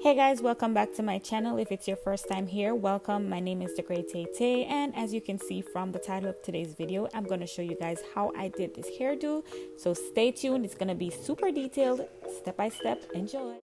Hey guys, welcome back to my channel. If it's your first time here, welcome. My name is The Great Tay, and as you can see from the title of today's video, I'm going to show you guys how I did this hairdo. So stay tuned. It's going to be super detailed, step by step. Enjoy.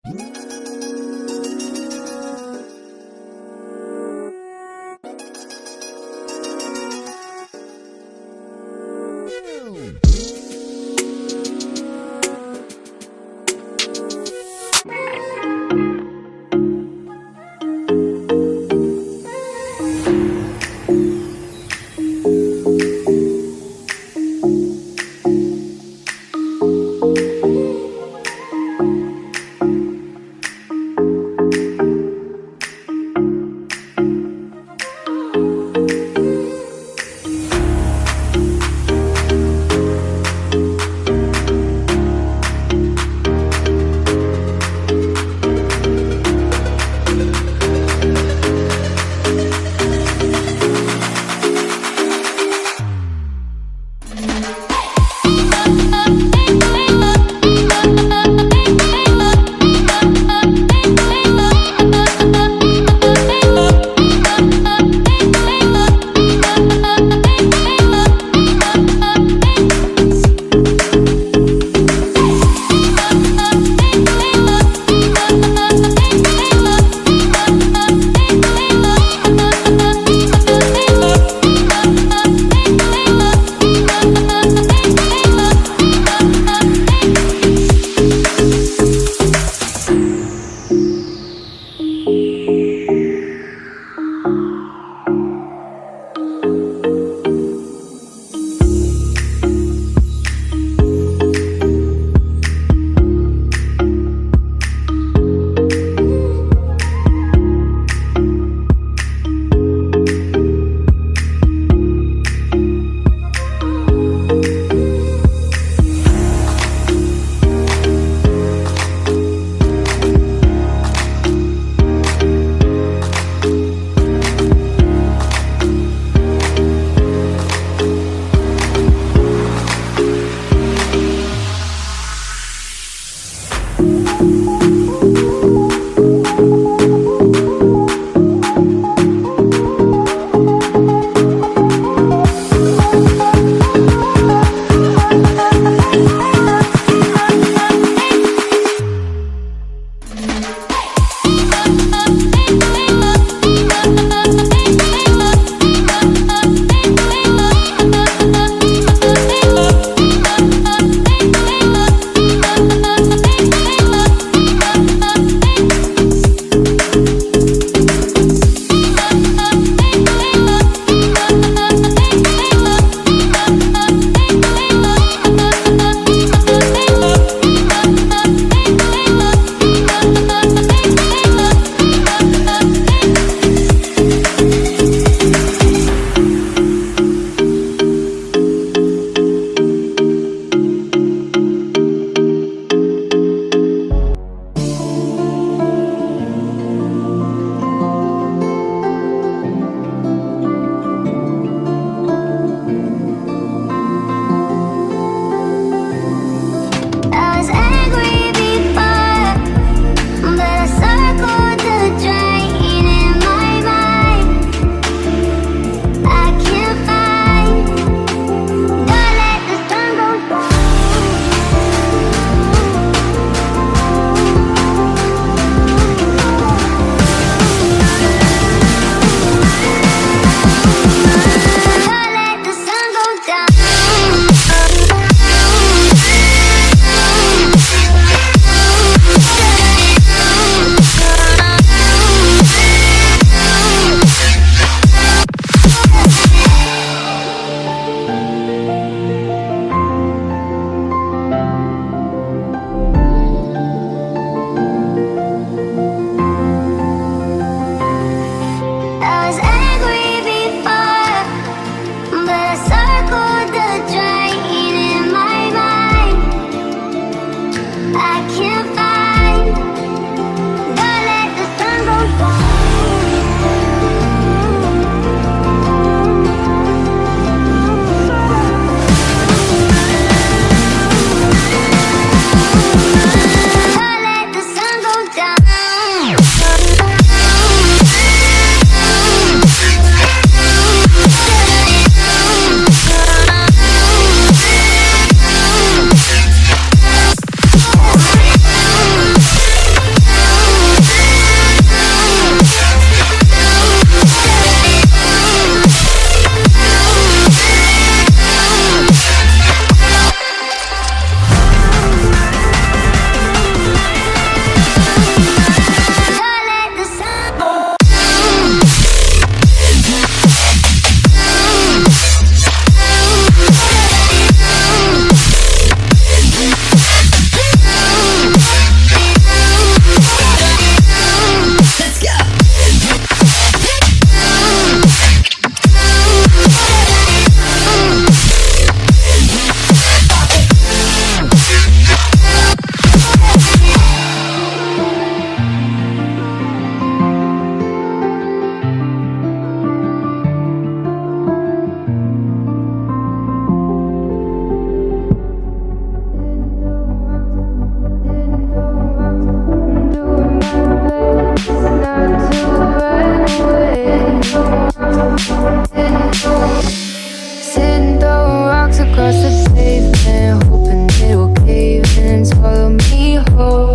Sitting throwing rocks across the pavement, hoping it'll cave in and swallow me whole.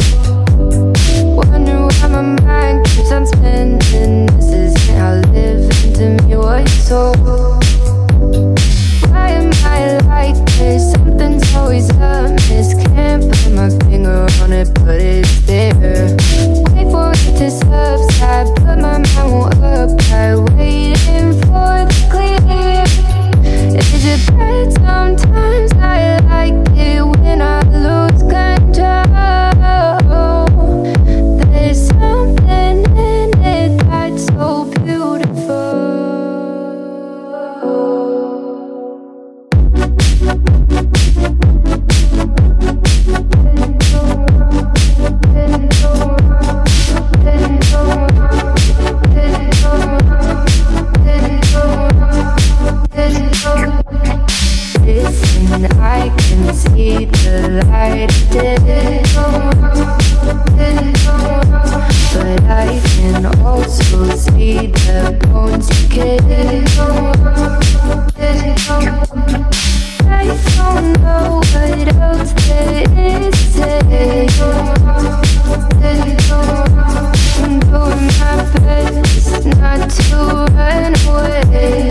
Wondering why my mind keeps on spinning. This isn't how living to me was told. Why am I like this? Something's always amiss. Can't put my finger on it, but it's there. Wait for it to subside, but my mind won't apply. Waiting for the clear. Is it bad? Sometimes I like it when I lose control. There's something in it that's so beautiful. Listen, I can see the light today, but I can also see the bones decay. I don't know what else there is to say. I'm doing my best not to run away.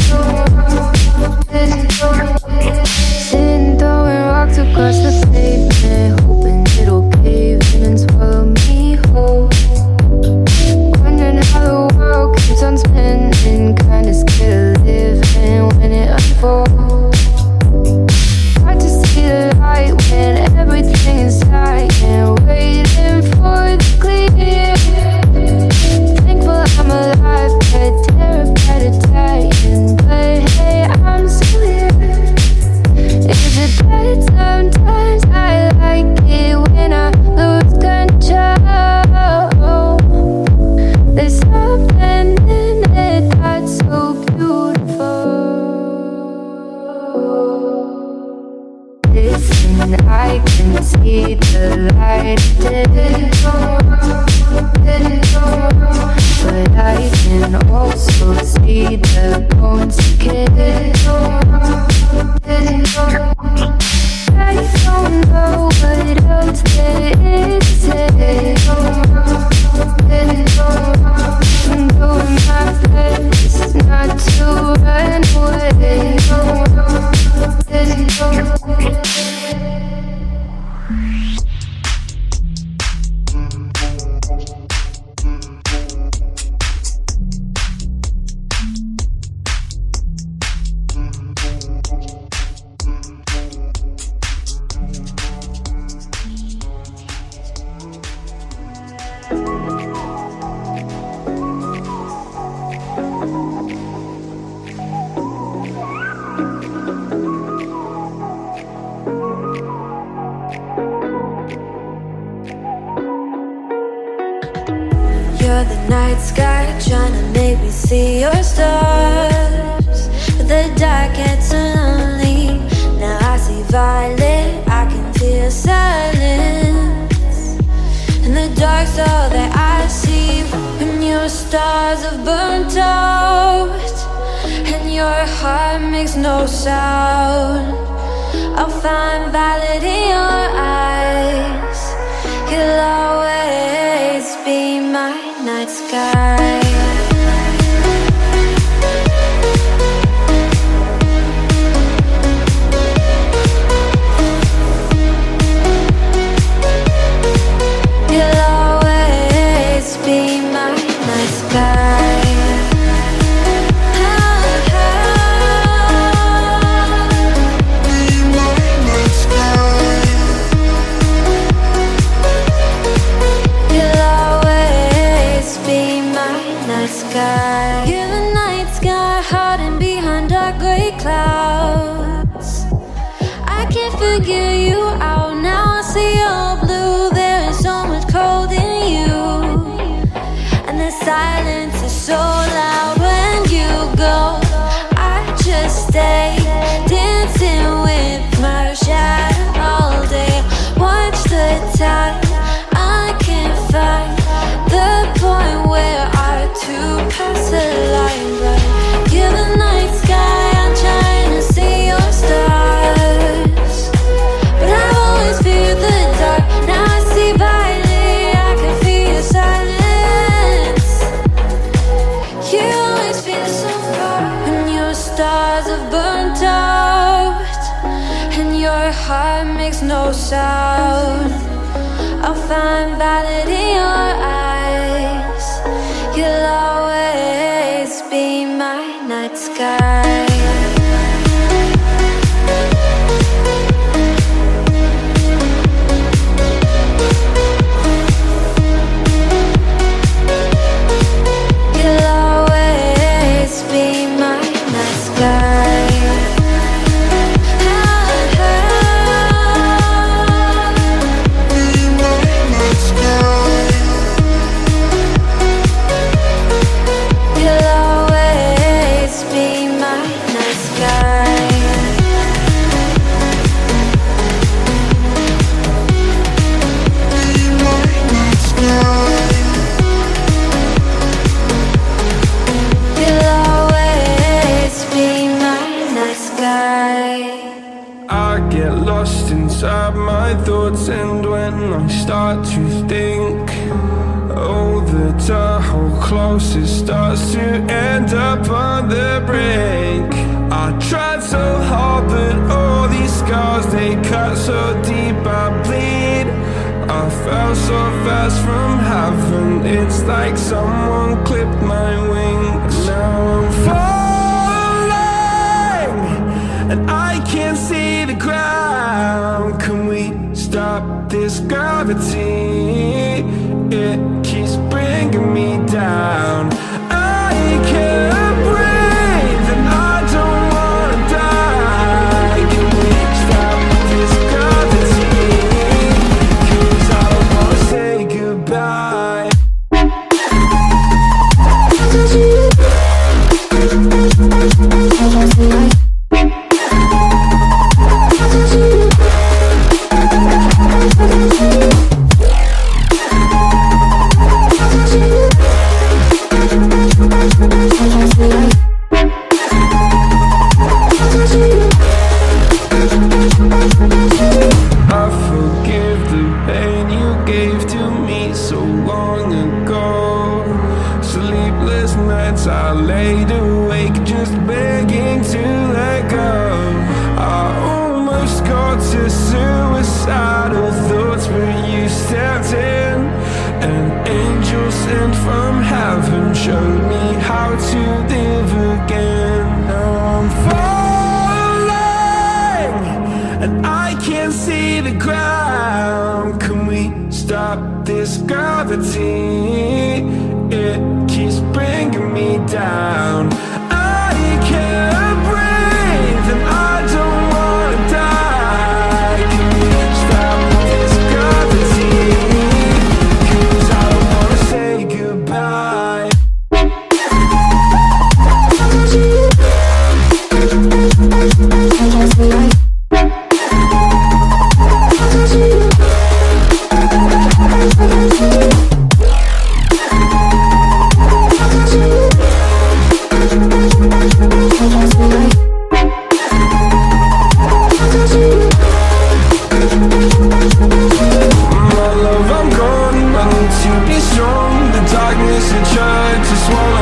Sitting throwing rocks across the pavement, hoping it'll cave in and swallow me whole. Wondering how the world keeps on spinning, kinda scared of living when it unfolds. Hard to see the light when everything is dying, waiting for the clear. Thankful I'm alive, but terrified of dying. But hey, I'm still here. Is it bad? Sometimes I like it when I lose control. There's something in it that's so beautiful. Listen, I can see the light today, but I can also see the bones decay. I don't know what else there is to say. I'm doing my best not to run away. You're the night sky, trying to make me see your stars. But the dark gets so lonely. Now I see violet, I can feel silence. And the dark's all that I see. When your stars have burnt out and your heart makes no sound, I'll find violet in your eyes. You'll always be my night sky. You'll always be my night sky. You're the night sky, hiding behind dark gray clouds. I can't figure you out now. I see you're blue. There is so much cold in you, and the silence is so loud when you go. I just stay dancing with my shadow all day. Watch the time. I can't find the point where I to pass the line, but close out, I'll find valid in your eyes. You'll always be my night sky. You'll always be my night sky. Inside my thoughts, and when I start to think, oh, the tunnel close, it starts to end up on the brink. I tried so hard, but all these scars, they cut so deep, I bleed. I fell so fast from heaven, it's like someone clipped my wings. Now I'm falling, and I can't see the ground. Can we stop this gravity? It keeps bringing me down. I can't breathe and I don't wanna die. Can we stop this gravity? 'Cause I don't wanna say goodbye. I laid awake just begging to let go. I almost got to suicidal thoughts, but you stepped in. An angel sent from heaven showed me how to live again. Now I'm falling, and I can't see the ground. Can we stop this gravity? It keeps bringing me down. I can't breathe and I don't wanna die. Can we stop this gravity? 'Cause I don't wanna say goodbye. My love, I'm gone, I need to be strong. The darkness, it tried to swallow